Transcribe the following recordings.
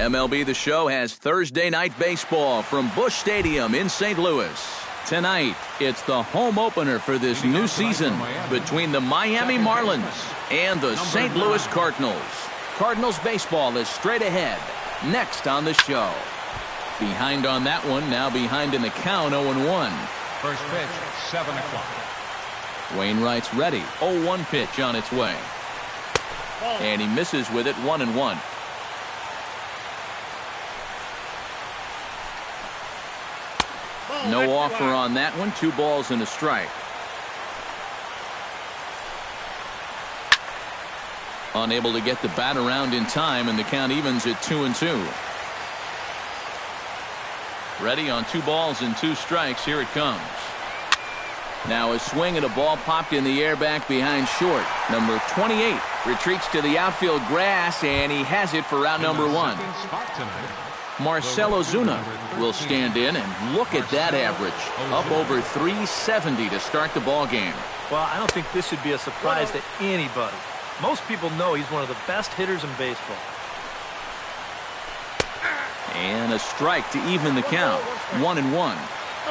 MLB The Show has Thursday night baseball from Busch Stadium in St. Louis. Tonight, it's the home opener for this new season between the Miami Marlins and the St. Louis Cardinals. Cardinals baseball is straight ahead. Next on the show. Behind on that one, now behind in the count, 0-1. First pitch, 7 o'clock. Wainwright's ready. 0-1 pitch on its way. And he misses with it, 1-1. No offer on that one. 2 balls and a strike. Unable to get the bat around in time, and the count evens at 2-2. Ready on 2 balls and 2 strikes. Here it comes. Now a swing and a ball popped in the air back behind short. Number 28 retreats to the outfield grass, and he has it for out number 1. Marcell Ozuna will stand in, and look at that average. Up over 370 to start the ball game. Well, I don't think this should be a surprise to anybody. Most people know he's one of the best hitters in baseball. And a strike to even the count. 1-1.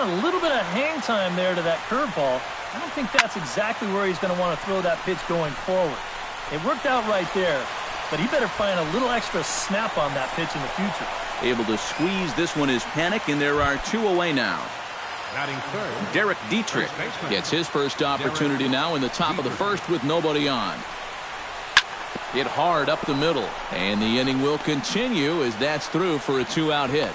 A little bit of hang time there to that curveball. I don't think that's exactly where he's going to want to throw that pitch going forward. It worked out right there, but he better find a little extra snap on that pitch in the future. Able to squeeze this one is Panik, and there are 2 away now. Derek Dietrich gets his first opportunity now in the top of the first with nobody on. Hit hard up the middle, and the inning will continue as that's through for a 2-out hit.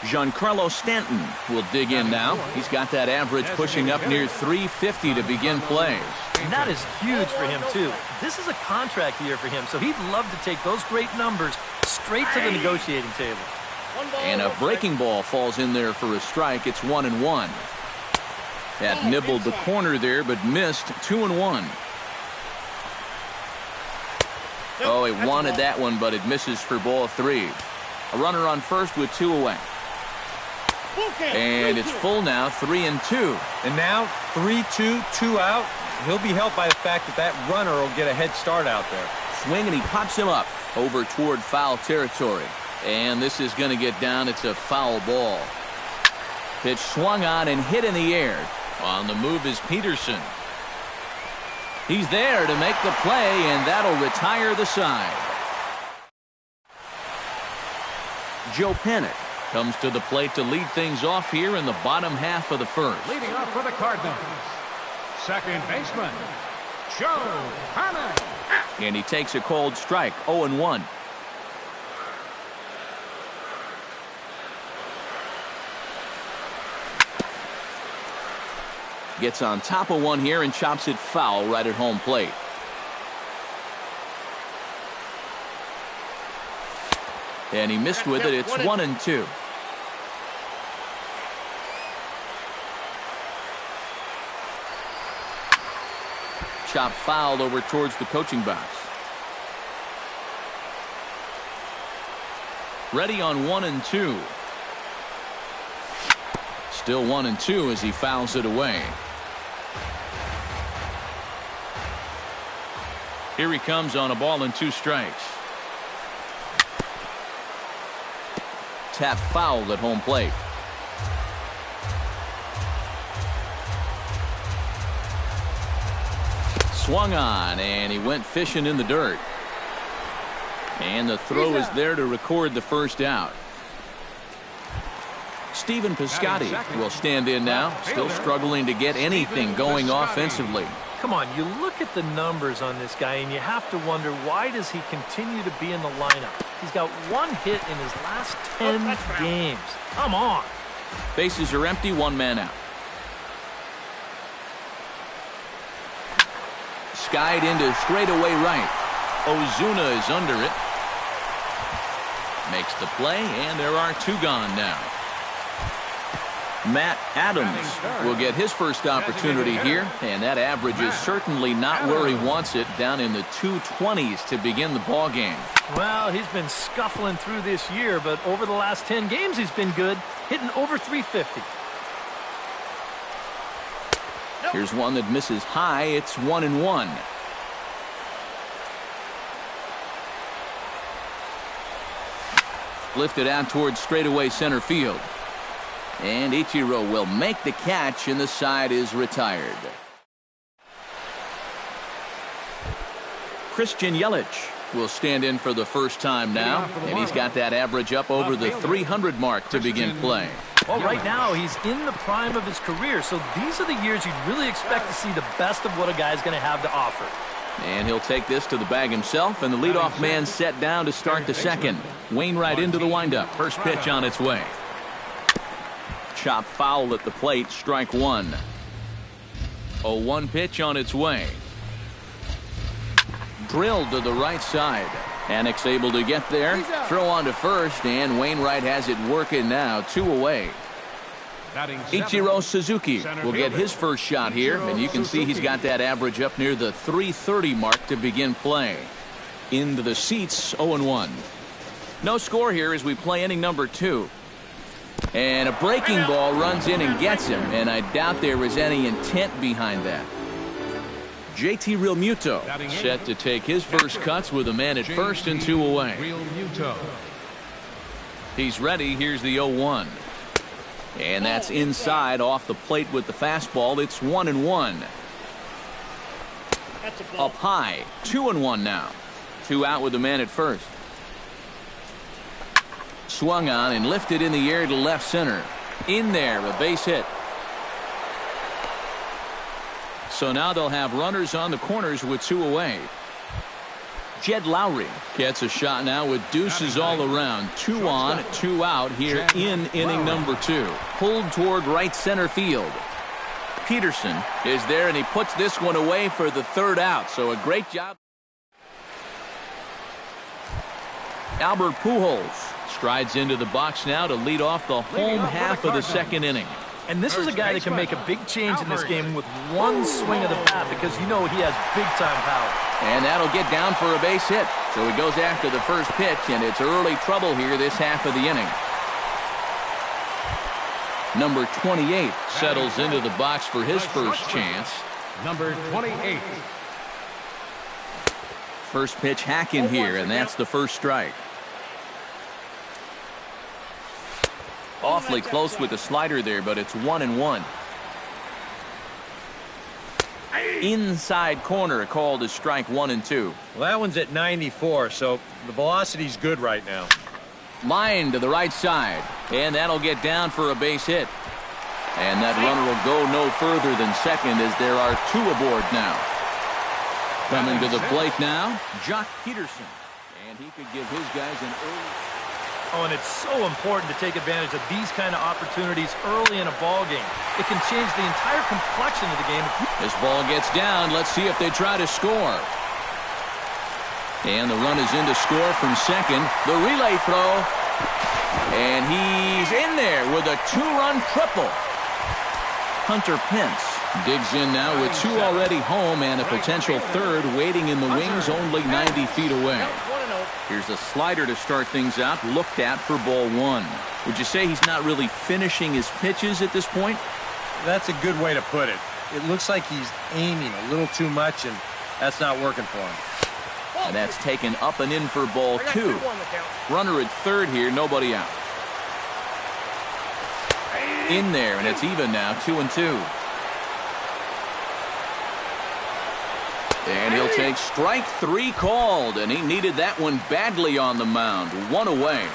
Giancarlo Stanton will dig in now. He's got that average pushing up near 350 to begin play. And that is huge for him, too. This is a contract year for him, so he'd love to take those great numbers straight to the negotiating table. And a breaking ball falls in there for a strike. It's 1-1. That nibbled the corner there, but missed. 2-1. Oh, it wanted that one, but it misses for ball 3. A runner on first with 2 away. And it's full now, 3-2. And now 3-2, 2 out. He'll be helped by the fact that that runner will get a head start out there. Swing, and he pops him up over toward foul territory. And this is going to get down. It's a foul ball. Pitch swung on and hit in the air. On the move is Peterson. He's there to make the play, and that'll retire the side. Joe Panik comes to the plate to lead things off here in the bottom half of the first. Leading off for the Cardinals, second baseman, Joe Panik. And he takes a cold strike, 0-1. Gets on top of one here and chops it foul right at home plate. And he missed with it. It's 1-2. Chop fouled over towards the coaching box. Ready on 1-2. Still 1-2 as he fouls it away. Here he comes on a ball and 2 strikes. Tap fouled at home plate. Swung on, and he went fishing in the dirt. And the throw is there to record the first out. Stephen Piscotty will stand in now, still struggling to get anything going offensively. Come on, you look at the numbers on this guy, and you have to wonder, why does he continue to be in the lineup? He's got 1 hit in his last 10 games. Come on. Bases are empty, 1 man out. Skied into straightaway right. Ozuna is under it. Makes the play, and there are 2 gone now. Matt Adams will get his first opportunity here, and that average is certainly not where he wants it, down in the 220s to begin the ball game. Well, he's been scuffling through this year, but over the last 10 games he's been good, hitting over 350. Here's one that misses high. It's 1-1. Lifted out towards straightaway center field. And Ichiro will make the catch, and the side is retired. Christian Yelich will stand in for the first time now, and he's got that average up over the 300 mark to begin play. Well, right now, he's in the prime of his career, so these are the years you'd really expect to see the best of what a guy's going to have to offer. And he'll take this to the bag himself, and the leadoff man set down to start the second. Wainwright into the windup. First pitch on its way. Chop foul at the plate, strike one. 0-1 pitch on its way. Drilled to the right side. Annex able to get there. Throw on to first, and Wainwright has it working now. 2 away. Ichiro Suzuki will get his first shot here, and you can see he's got that average up near the 330 mark to begin play. Into the seats, 0-1. No score here as we play inning number 2. And a breaking ball runs in and gets him, and I doubt there was any intent behind that. JT Realmuto set to take his first cuts with a man at first and 2 away. He's ready. Here's the 0-1. And that's inside off the plate with the fastball. It's 1-1. Up high. 2-1 now. 2 out with the man at first. Swung on and lifted in the air to left center. In there, a base hit. So now they'll have runners on the corners with 2 away. Jed Lowry gets a shot now with deuces all around. 2 on, 2 out here in inning number 2. Pulled toward right center field. Peterson is there, and he puts this one away for the 3rd out. So a great job. Albert Pujols strides into the box now to lead off the home half of the 2nd inning. And this is a guy that can make a big change in this game with one swing of the bat, because you know he has big-time power. And that'll get down for a base hit. So he goes after the first pitch, and it's early trouble here this half of the inning. Number 28 settles into the box for his first chance. Number 28. First pitch hacking here, and that's the first strike. Awfully close with the slider there, but it's 1-1. Inside corner called as strike 1 and 2. Well, that one's at 94, so the velocity's good right now. Line to the right side, and that'll get down for a base hit. And that runner will go no further than second, as there are 2 aboard now. Coming to the plate now, Jock Peterson. And he could give his guys an early... Oh, and it's so important to take advantage of these kind of opportunities early in a ball game. It can change the entire complexion of the game. This ball gets down. Let's see if they try to score. And the run is in to score from second. The relay throw. And he's in there with a 2-run triple. Hunter Pence digs in now with 2 already home and a potential 3rd waiting in the wings only 90 feet away. Here's a slider to start things out, looked at for ball 1. Would you say he's not really finishing his pitches at this point? That's a good way to put it. It looks like he's aiming a little too much, and that's not working for him. And that's taken up and in for ball 2. Runner at 3rd here, nobody out. In there, and it's even now, 2-2. And he'll take strike 3 called, and he needed that one badly on the mound. 1 away.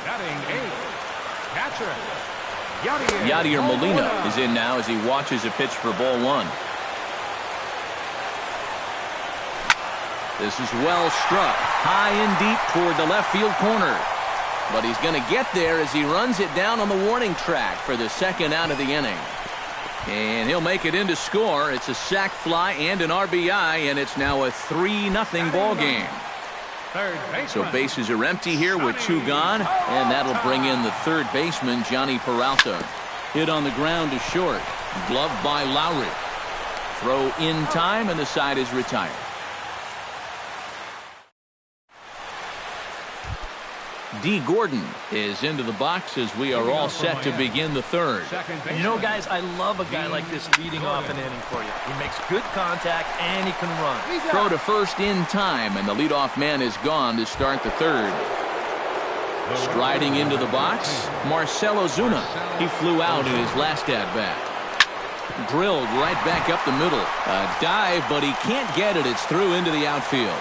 Yadier Molina is in now as he watches a pitch for ball 1. This is well struck, high and deep toward the left field corner. But he's going to get there as he runs it down on the warning track for the 2nd out of the inning. And he'll make it in to score. It's a sac fly and an RBI, and it's now a 3-0 ball game. So bases are empty here with 2 gone, and that'll bring in the 3rd baseman, Johnny Peralta. Hit on the ground to short. Gloved by Lowry. Throw in time, and the side is retired. D. Gordon is into the box as we are all set to begin the 3rd. And you know, guys, I love a guy like this leading off an inning for you. He makes good contact, and he can run. Throw to first in time, and the leadoff man is gone to start the 3rd. Striding into the box, Marcell Ozuna. He flew out in his last at-bat. Drilled right back up the middle. A dive, but he can't get it. It's through into the outfield.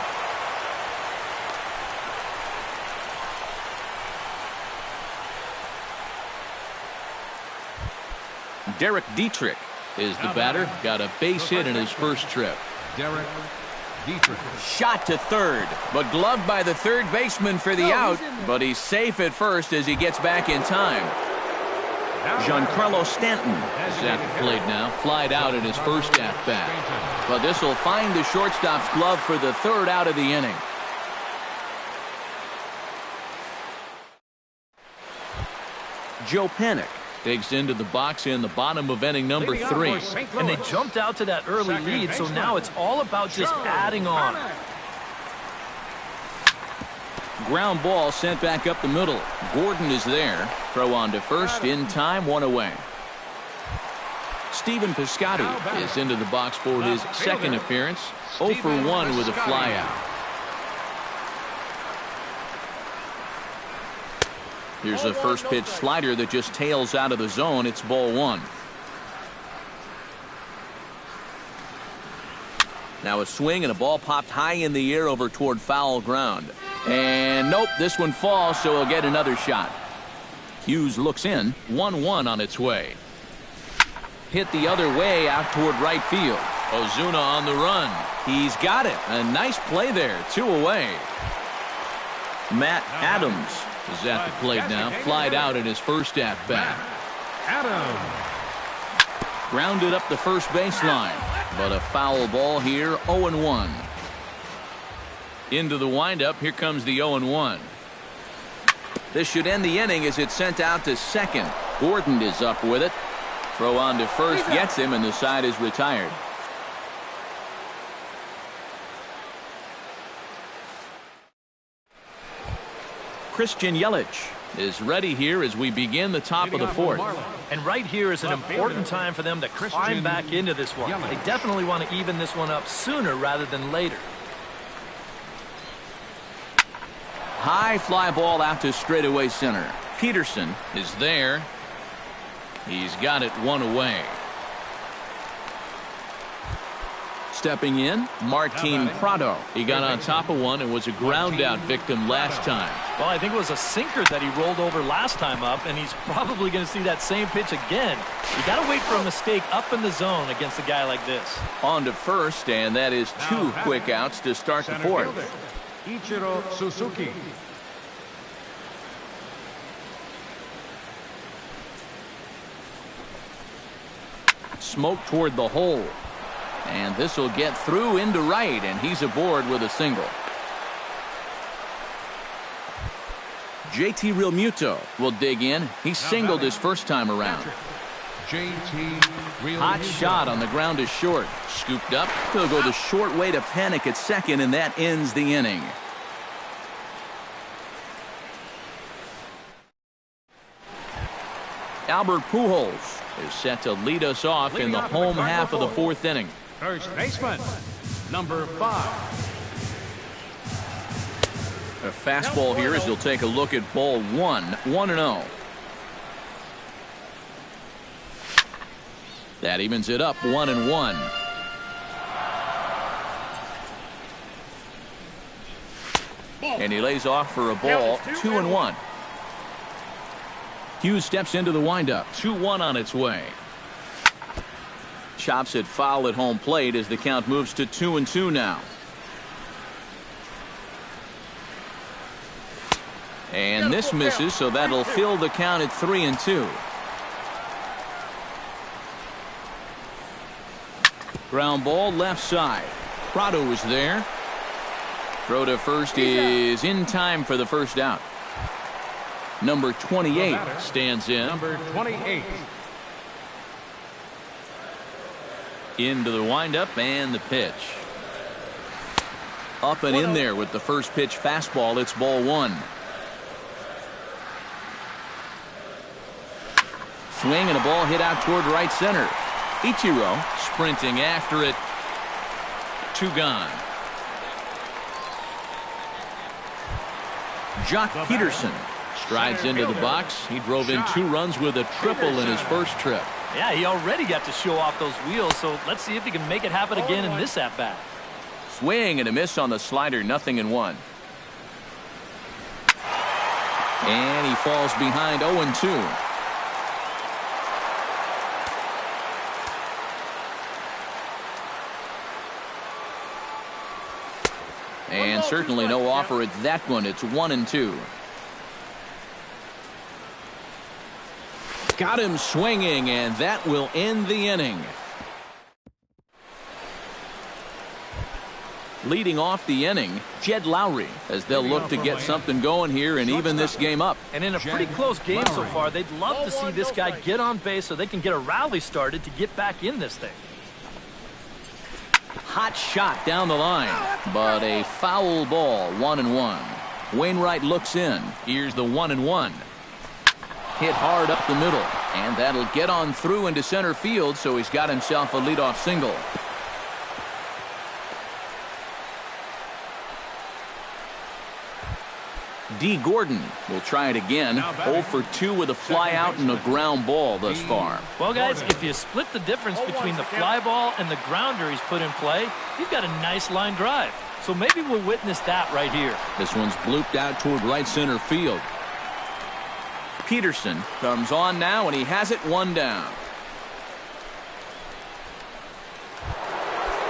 Derek Dietrich is the batter. Got a base hit in his first trip. Derek Dietrich. Shot to third, but gloved by the third baseman for the out. But he's safe at first as he gets back in time. Giancarlo Stanton is at the plate now. Flied out in his first at-bat. But this will find the shortstop's glove for the third out of the inning. Joe Panik digs into the box in the bottom of inning number 3. And they jumped out to that early lead, so now it's all about just adding on. Ground ball sent back up the middle. Gordon is there. Throw on to first in time, 1 away. Stephen Piscotty is into the box for his second appearance. 0 for 1 with a flyout. Here's a first pitch slider that just tails out of the zone. It's ball 1. Now a swing and a ball popped high in the air over toward foul ground. And nope, this one falls, so he'll get another shot. Hughes looks in. 1-1 on its way. Hit the other way out toward right field. Ozuna on the run. He's got it. A nice play there. 2 away. Matt Adams is at the plate now. Flied out in his first at-bat. Adams. Grounded up the first baseline. But a foul ball here. 0-1. Into the windup. Here comes the 0-1. This should end the inning as it's sent out to second. Gordon is up with it. Throw on to first. Gets him, and the side is retired. Christian Yelich is ready here as we begin the top of the fourth. And right here is an important time for them to climb back into this one. They definitely want to even this one up sooner rather than later. High fly ball out to straightaway center. Peterson is there. He's got it 1 away. Stepping in, Martin Prado. He got on top of one and was a ground out victim last time. Well, I think it was a sinker that he rolled over last time up, and he's probably going to see that same pitch again. You got to wait for a mistake up in the zone against a guy like this. On to first, and that is 2 quick outs to start the fourth. Ichiro Suzuki. Smoke toward the hole. And this will get through into right, and he's aboard with a single. JT Realmuto will dig in. He singled his first time around. Hot shot on the ground is short. Scooped up. He'll go the short way to Panik at second, and that ends the inning. Albert Pujols is set to lead us off in the home half of the fourth inning. First baseman, number 5. A fastball here as he'll take a look at ball 1. 1-0. That evens it up 1-1. And he lays off for a ball. 2-1. Hughes steps into the windup. 2-1 on its way. Chops it foul at home plate as the count moves to 2-2 now. And this misses, so that'll fill the count at 3-2. Ground ball left side. Prado is there. Throw to first is in time for the first out. Number 28 stands in. Number 28. Into the windup and the pitch. Up and in there with the first pitch fastball. It's ball 1. Swing and a ball hit out toward right center. Ichiro sprinting after it. 2 gone. Jock Peterson Strides into the box. He drove in 2 runs with a triple in his first trip. Yeah, he already got to show off those wheels, so let's see if he can make it happen again in this at-bat. Swing and a miss on the slider, 0-1. And he falls behind 0-2. And certainly no offer at that one. It's 1-2. Got him swinging, and that will end the inning. Leading off the inning, Jed Lowry, as they'll look to get something going here and even this game up. And in a pretty close game so far, they'd love to see this guy get on base so they can get a rally started to get back in this thing. Hot shot down the line, but a foul ball, 1-1. Wainwright looks in. Here's the 1-1. Hit hard up the middle, and that'll get on through into center field, so he's got himself a leadoff single. D. Gordon will try it again. 0 for 2 with a fly out and a ground ball thus far. Well, guys, if you split the difference between the fly ball and the grounder he's put in play, you've got a nice line drive. So maybe we'll witness that right here. This one's blooped out toward right center field. Peterson comes on now, and he has it 1 down.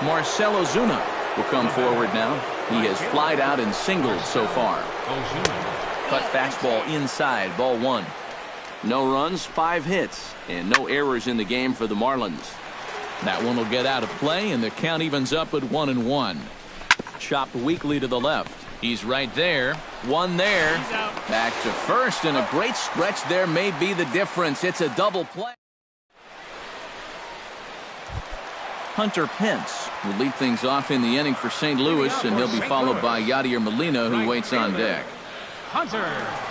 Marcell Ozuna will come forward now. He has flied out and singled so far. Cut fastball inside, ball 1. No runs, 5 hits, and no errors in the game for the Marlins. That one will get out of play, and the count evens up at 1-1. Chopped weakly to the left. He's right there. 1 there. Back to first, and a great stretch there may be the difference. It's a double play. Hunter Pence will lead things off in the inning for St. Louis, and he'll be followed by Yadier Molina, who waits on deck. Hunter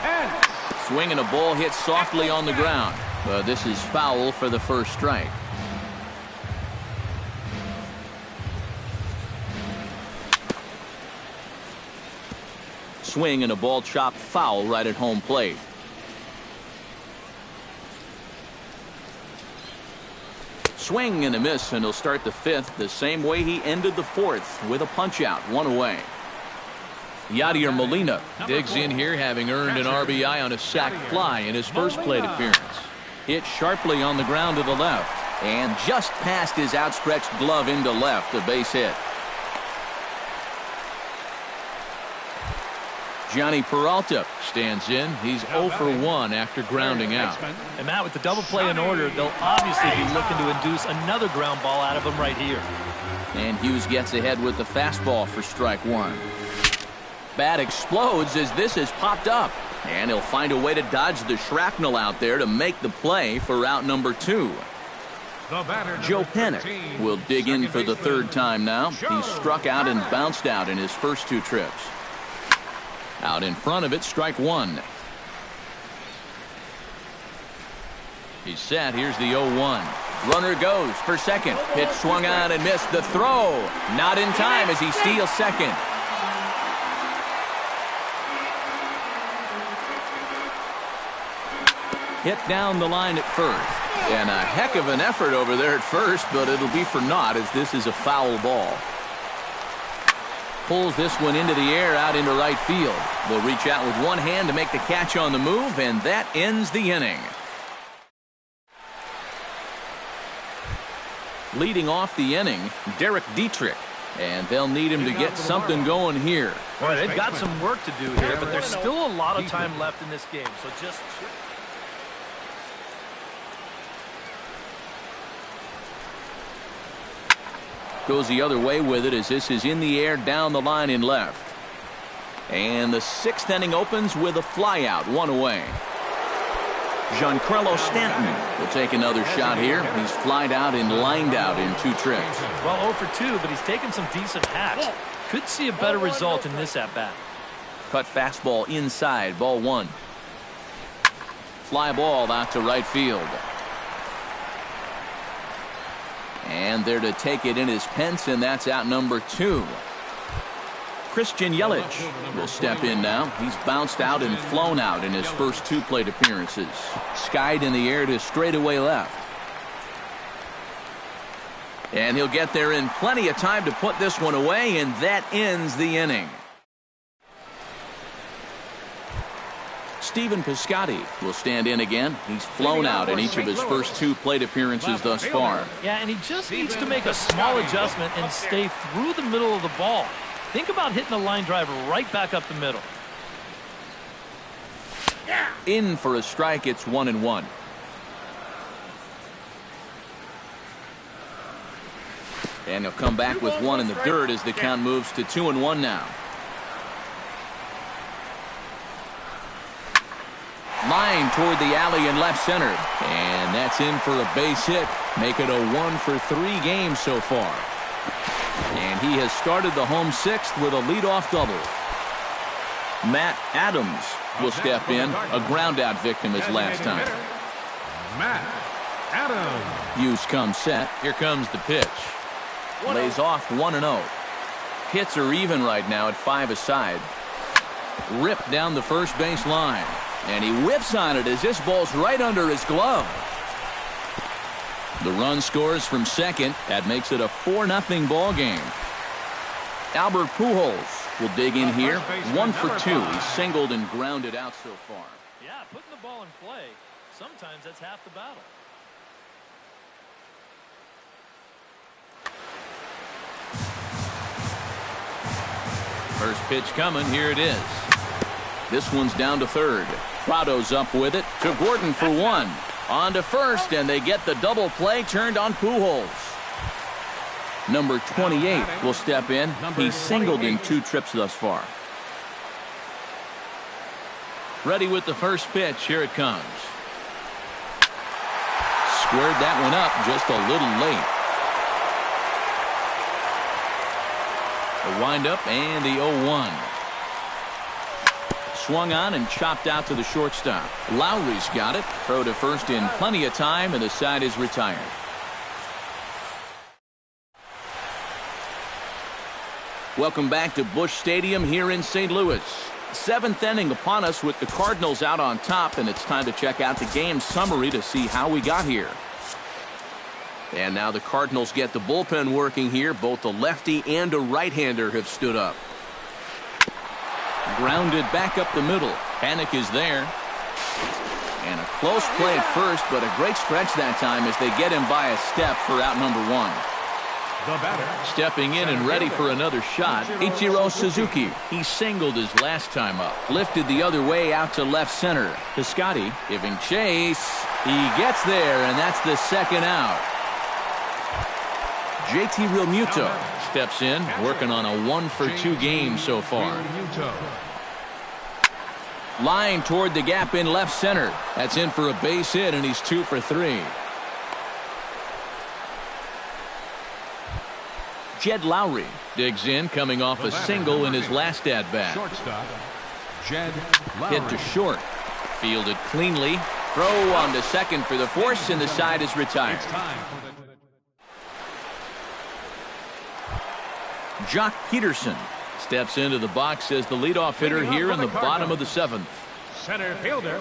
Pence. Swinging a ball hit softly on the ground, but this is foul for the first strike. Swing and a ball chopped foul right at home plate. Swing and a miss, and he'll start the 5th the same way he ended the 4th, with a punch out, 1 away. Yadier Molina digs in here, having earned an RBI on a sac fly in his first plate appearance. Hit sharply on the ground to the left, and just past his outstretched glove into left, a base hit. Johnny Peralta stands in. He's 0 for 1 after grounding out. And Matt, with the double play in order, they'll obviously be looking to induce another ground ball out of him right here. And Hughes gets ahead with the fastball for strike 1. Bat explodes as this has popped up, and he'll find a way to dodge the shrapnel out there to make the play for out number 2. Joe Panik will dig in for the 3rd time now. He's struck out and bounced out in his first 2 trips. Out in front of it, strike 1. He's set. Here's the 0-1. Runner goes for second. Pitch swung on and missed. The throw not in time as he steals second. Hit down the line at first. And a heck of an effort over there at first, but it'll be for naught as this is a foul ball. Pulls this one into the air out into right field. They'll reach out with one hand to make the catch on the move, and that ends the inning. Leading off the inning, Derek Dietrich, and they'll need him to get something going here. Boy, they've got some work to do here, but there's still a lot of time left in this game, so just... Goes the other way with it as this is in the air down the line in left. And the 6th inning opens with a flyout, 1 away. Giancarlo Stanton will take another shot here. He's flied out and lined out in 2 trips. Well, 0 for 2, but he's taken some decent hats. Could see a better result in this at-bat. Cut fastball inside, ball 1. Fly ball out to right field. And there to take it in is Pence, and that's out number 2. Christian Yelich will step in now. He's bounced out and flown out in his first 2 plate appearances. Skied in the air to straightaway left. And he'll get there in plenty of time to put this one away, and that ends the inning. Stephen Piscotty will stand in again. He's flown out in each of his first 2 plate appearances thus far. Yeah, and he just needs to make a small adjustment and stay through the middle of the ball. Think about hitting a line driver right back up the middle. In for a strike, it's 1-1. And he'll come back with 1 in the dirt as the count moves to 2-1 now. Line toward the alley in left center. And that's in for a base hit. Make it a 1 for 3 games so far. And he has started the home 6th with a leadoff double. Matt Adams will step in. A ground-out victim his last time. Matt Adams. Use comes set. Here comes the pitch. Lays off 1-0. Hits are even right now at 5 aside. Ripped down the first base line. And he whips on it as this ball's right under his glove. The run scores from second. That makes it a 4-0 ball game. Albert Pujols will dig in here. 1 for 2. He's singled and grounded out so far. Yeah, putting the ball in play, sometimes that's half the battle. First pitch coming. Here it is. This one's down to third. Prado's up with it to Gordon for 1. On to first, and they get the double play turned on Pujols. Number 28 will step in. He's singled in 2 trips thus far. Ready with the first pitch. Here it comes. Squared that one up just a little late. The windup and the 0-1. Swung on and chopped out to the shortstop. Lowry's got it. Throw to first in plenty of time, and the side is retired. Welcome back to Busch Stadium here in St. Louis. 7th inning upon us with the Cardinals out on top, and it's time to check out the game summary to see how we got here. And now the Cardinals get the bullpen working here. Both a lefty and a right-hander have stood up. Grounded back up the middle. Panic is there. And a close play at first, but a great stretch that time as they get him by a step for out number 1. The batter. Stepping in and ready for another shot, Ichiro Suzuki. He singled his last time up. Lifted the other way out to left center. Piscotty giving chase. He gets there, and that's the second out. JT Realmuto steps in, working on a 1 for 2 game so far. Line toward the gap in left center. That's in for a base hit, and he's 2 for 3. Jed Lowry digs in, coming off a single in his last at-bat. Hit to short. Fielded cleanly. Throw on to second for the force, and the side is retired. Jock Peterson steps into the box as the leadoff hitter here in the bottom of the 7th. Center fielder,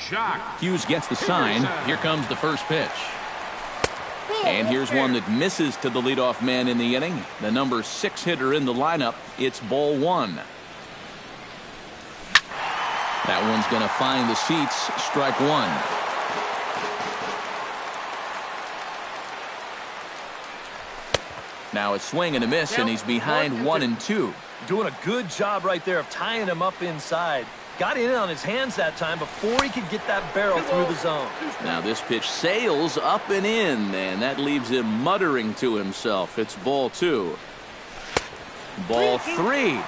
Jock. Hughes gets the sign. Here comes the first pitch. And here's one that misses to the leadoff man in the inning. The number 6 hitter in the lineup. It's ball 1. That one's going to find the seats. Strike 1. Now a swing and a miss, and he's behind 1-2. Doing a good job right there of tying him up inside. Got in on his hands that time before he could get that barrel through the zone. Now this pitch sails up and in, and that leaves him muttering to himself. It's ball 2. Ball 3.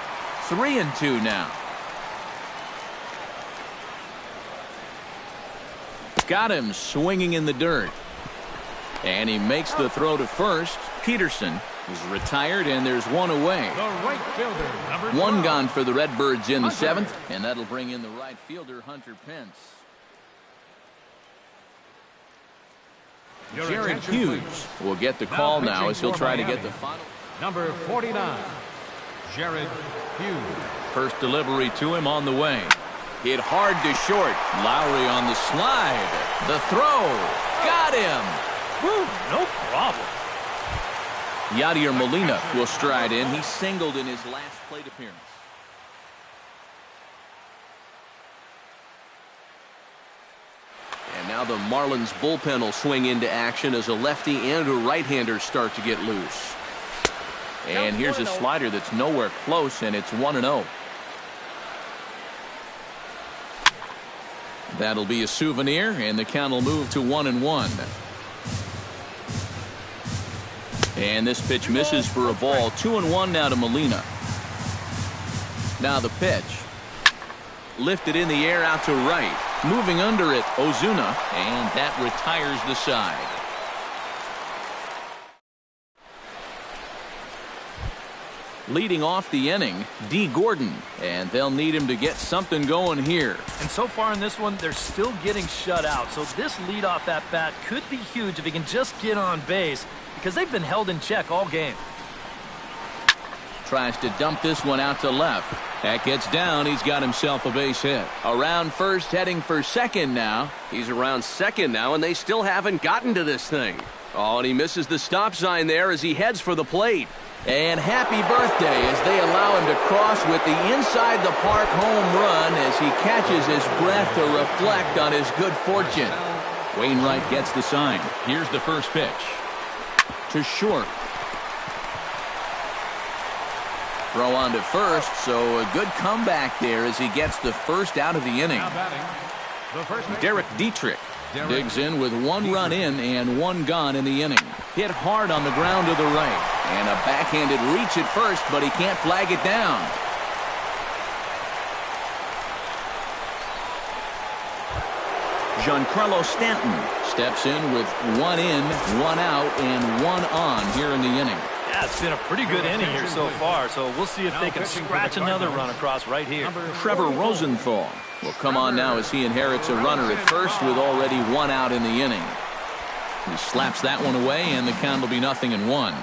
3-2 now. Got him swinging in the dirt. And he makes the throw to first. Peterson is retired, and there's one away. The right fielder, number 12. One gone for the Redbirds in the 7th, and that'll bring in the right fielder, Hunter Pence. Jared Hughes will get the call now as he'll try to get the final. Number 49, Jared Hughes. First delivery to him on the way. Hit hard to short. Lowry on the slide. The throw. Got him. Woo, no problem. Yadier Molina will stride in. He singled in his last plate appearance. And now the Marlins bullpen will swing into action as a lefty and a right-hander start to get loose. And here's a slider that's nowhere close, and it's 1-0. That'll be a souvenir, and the count will move to 1-1. And this pitch misses for a ball. 2-1 now to Molina. Now the pitch. Lifted in the air out to right. Moving under it, Ozuna, and that retires the side. Leading off the inning, D. Gordon, and they'll need him to get something going here. And so far in this one, they're still getting shut out. So this leadoff at bat could be huge if he can just get on base, because they've been held in check all game. Tries to dump this one out to left. That gets down. He's got himself a base hit. Around first, heading for second now. He's around second now, and they still haven't gotten to this thing. Oh, and he misses the stop sign there as he heads for the plate. And happy birthday as they allow him to cross with the inside the park home run as he catches his breath to reflect on his good fortune. Wainwright gets the sign. Here's the first pitch. To short. Throw on to first, so a good comeback there as he gets the first out of the inning. Derek Dietrich digs in with one run in and one gone in the inning. Hit hard on the ground to the right. And a backhanded reach at first, but he can't flag it down. Giancarlo Stanton steps in with one in, one out, and one on here in the inning. Yeah, it's been a pretty good inning here so far, so we'll see if they can scratch another run across right here. Trevor Rosenthal will come on now as he inherits a runner at first with already one out in the inning. He slaps that one away, and the count will be 0-1.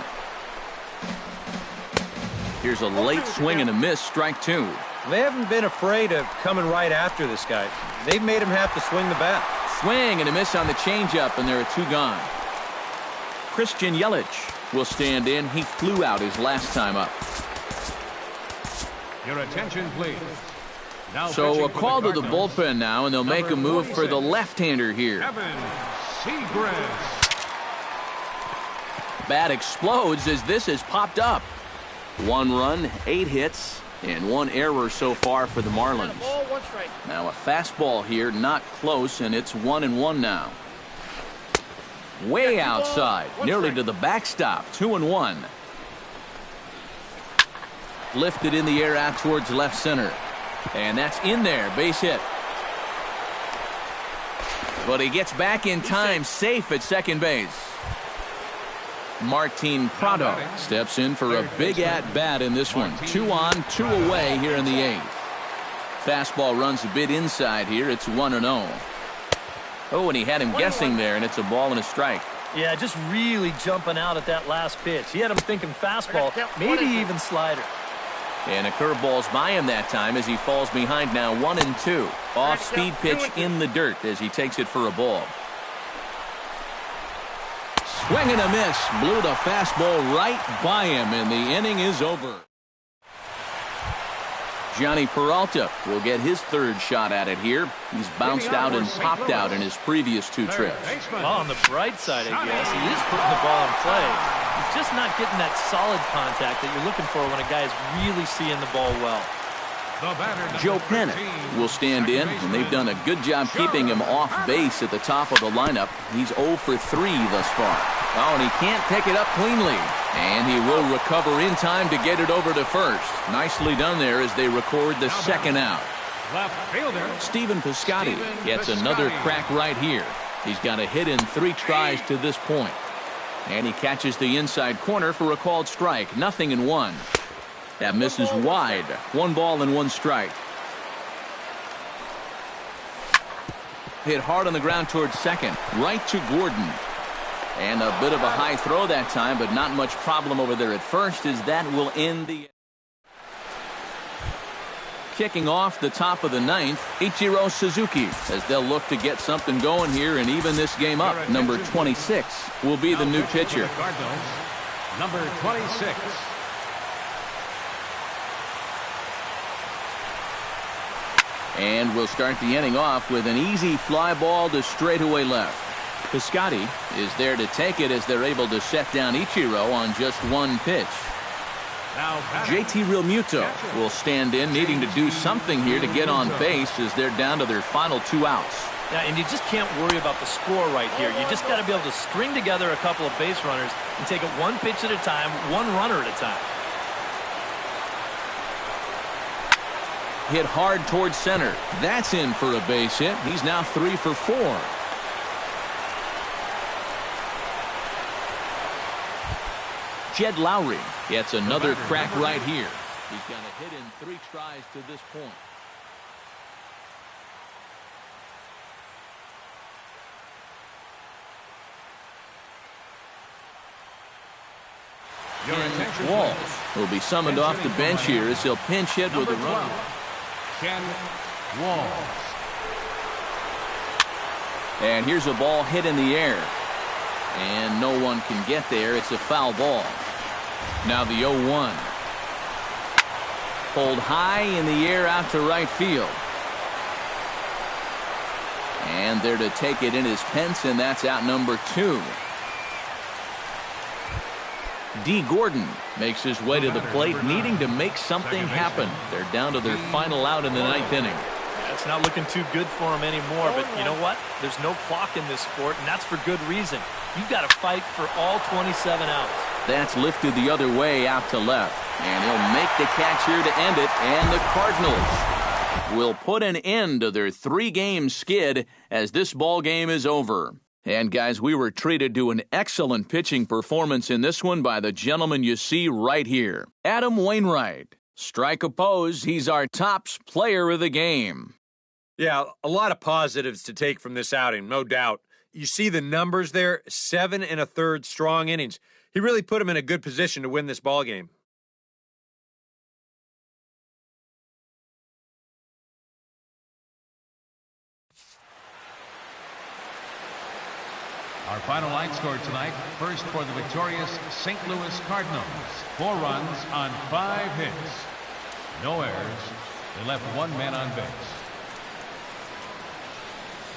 Here's a late swing and a miss, strike two. They haven't been afraid of coming right after this guy. They've made him have to swing the bat. Swing and a miss on the changeup, and there are two gone. Christian Yelich will stand in. He flew out his last time up. Your attention, please. Now so a call to the bullpen now, and they'll make a move for the left-hander here. Evan Seagrass. Bat explodes as this has popped up. 1 run, 8 hits, and 1 error so far for the Marlins. Now a fastball here, not close, and it's 1-1 now. Way outside, nearly to the backstop. 2-1. Lifted in the air out towards left center. And that's in there, base hit. But he gets back in time, safe at second base. Martin Prado steps in for a big at-bat in this one. 2 on, 2 away here in the 8th. Fastball runs a bit inside here. It's 1-0. Oh, and he had him guessing there, and it's a ball and a strike. Yeah, just really jumping out at that last pitch. He had him thinking fastball, maybe even slider. And a curveball's by him that time as he falls behind now 1-2. Off-speed pitch in the dirt as he takes it for a ball. Swing and a miss. Blew the fastball right by him, and the inning is over. Johnny Peralta will get his 3rd shot at it here. He's bounced out and popped out in his previous 2 trips. Well, on the bright side, I guess, he is putting the ball in play. He's just not getting that solid contact that you're looking for when a guy is really seeing the ball well. Joe Pennant will stand in, and they've done a good job keeping him off base at the top of the lineup. He's 0 for 3 thus far. Oh, and he can't pick it up cleanly. And he will recover in time to get it over to first. Nicely done there as they record the 2nd out. Stephen Piscotty gets another crack right here. He's got a hit in 3 tries to this point. And he catches the inside corner for a called strike. 0-1. That misses wide. 1 ball and 1 strike. Hit hard on the ground towards second. Right to Gordon. And a bit of a high throw that time, but not much problem over there at first as that will end the... kicking off the top of the ninth, Ichiro Suzuki, as they'll look to get something going here and even this game up. Number 26 will be the new pitcher. Cardinals, number 26. And we'll start the inning off with an easy fly ball to straightaway left. Piscotty is there to take it as they're able to set down Ichiro on just one pitch. Now JT Realmuto will stand in, needing to do something here to get on base as they're down to their final 2 outs. Yeah, and you just can't worry about the score right here. You just got to be able to string together a couple of base runners and take it one pitch at a time, one runner at a time. Hit hard towards center. That's in for a base hit. He's now 3 for 4. Jed Lowry gets another crack right here. He's got a hit in 3 tries to this point. And Walls will be summoned off the bench here as he'll pinch hit with a run. Ken Walls. And here's a ball hit in the air. And no one can get there. It's a foul ball. Now the 0-1. Pulled high in the air out to right field. And there to take it in is Pence, and that's out number 2. D. Gordon makes his way to the plate, needing to make something happen. They're down to their final out in the 9th inning. Yeah, it's not looking too good for him anymore, but you know what? There's no clock in this sport, and that's for good reason. You've got to fight for all 27 outs. That's lifted the other way out to left. And he'll make the catch here to end it, and the Cardinals will put an end to their 3-game skid as this ball game is over. And guys, we were treated to an excellent pitching performance in this one by the gentleman you see right here, Adam Wainwright. Strike opposed, he's our tops player of the game. Yeah, a lot of positives to take from this outing, no doubt. You see the numbers there, 7 1/3 strong innings. He really put him in a good position to win this ball game. Our final line score tonight, first for the victorious St. Louis Cardinals. 4 runs on 5 hits. No errors. They left 1 man on base.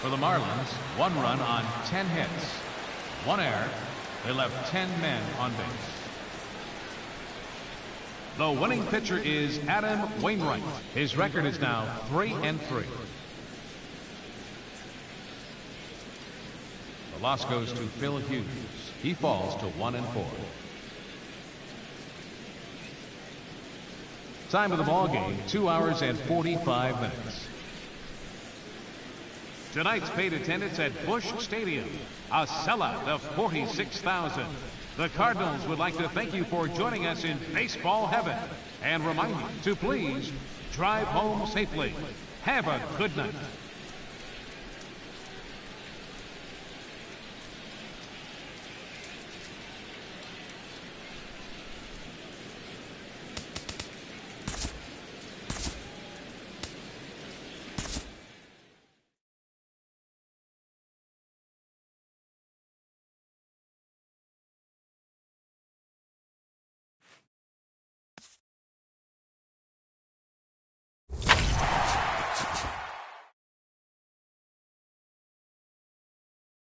For the Marlins, 1 run on 10 hits. 1 error. They left 10 men on base. The winning pitcher is Adam Wainwright. His record is now 3-3. The loss goes to Phil Hughes. He falls to 1-4. Time of the ball game, 2 hours and 45 minutes. Tonight's paid attendance at Busch Stadium, a sellout of 46,000. The Cardinals would like to thank you for joining us in baseball heaven and remind you to please drive home safely. Have a good night.